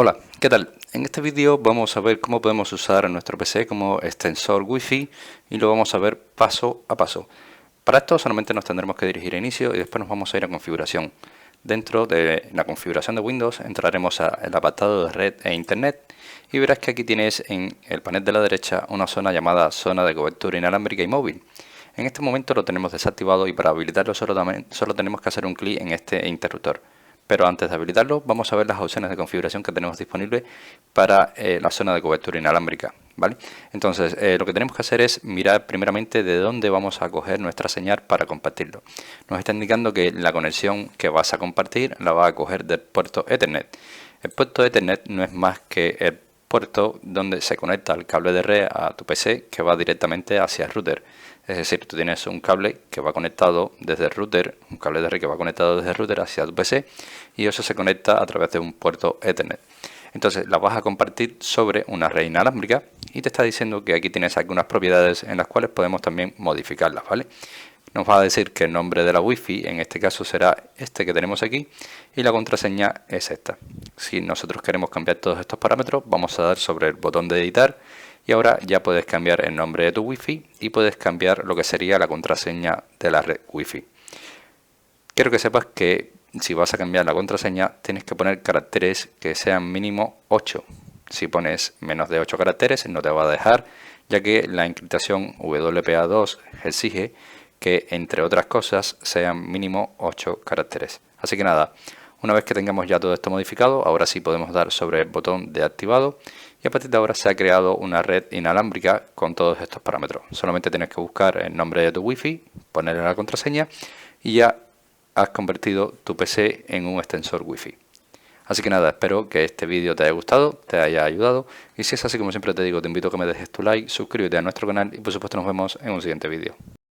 Hola, ¿qué tal? En este vídeo vamos a ver cómo podemos usar nuestro PC como extensor Wi-Fi y lo vamos a ver paso a paso. Para esto solamente nos tendremos que dirigir a inicio y después nos vamos a ir a configuración. Dentro de la configuración de Windows entraremos al apartado de red e internet y verás que aquí tienes en el panel de la derecha una zona llamada zona de cobertura inalámbrica y móvil. En este momento lo tenemos desactivado y para habilitarlo solo tenemos que hacer un clic en este interruptor. Pero antes de habilitarlo, vamos a ver las opciones de configuración que tenemos disponibles para la zona de cobertura inalámbrica, ¿vale? Entonces, lo que tenemos que hacer es mirar primeramente de dónde vamos a coger nuestra señal para compartirlo. Nos está indicando que la conexión que vas a compartir la vas a coger del puerto Ethernet. El puerto Ethernet no es más que el puerto donde se conecta el cable de red a tu PC que va directamente hacia el router. Es decir, tú tienes un cable que va conectado desde el router, un cable de red que va conectado desde el router hacia tu PC y eso se conecta a través de un puerto Ethernet. Entonces la vas a compartir sobre una red inalámbrica y te está diciendo que aquí tienes algunas propiedades en las cuales podemos también modificarlas, ¿vale? Nos va a decir que el nombre de la Wi-Fi en este caso será este que tenemos aquí y la contraseña es esta. Si nosotros queremos cambiar todos estos parámetros, vamos a dar sobre el botón de editar y ahora ya puedes cambiar el nombre de tu Wi-Fi y puedes cambiar lo que sería la contraseña de la red Wi-Fi. Quiero que sepas que si vas a cambiar la contraseña tienes que poner caracteres que sean mínimo 8. Si pones menos de 8 caracteres no te va a dejar, ya que la encriptación WPA2 exige que, entre otras cosas, sean mínimo 8 caracteres. Así que nada, una vez que tengamos ya todo esto modificado, ahora sí podemos dar sobre el botón de activado y a partir de ahora se ha creado una red inalámbrica con todos estos parámetros. Solamente tienes que buscar el nombre de tu Wi-Fi, ponerle la contraseña y ya has convertido tu PC en un extensor Wi-Fi. Así que nada, espero que este vídeo te haya gustado, te haya ayudado y si es así, como siempre te digo, te invito a que me dejes tu like, suscríbete a nuestro canal y por supuesto nos vemos en un siguiente vídeo.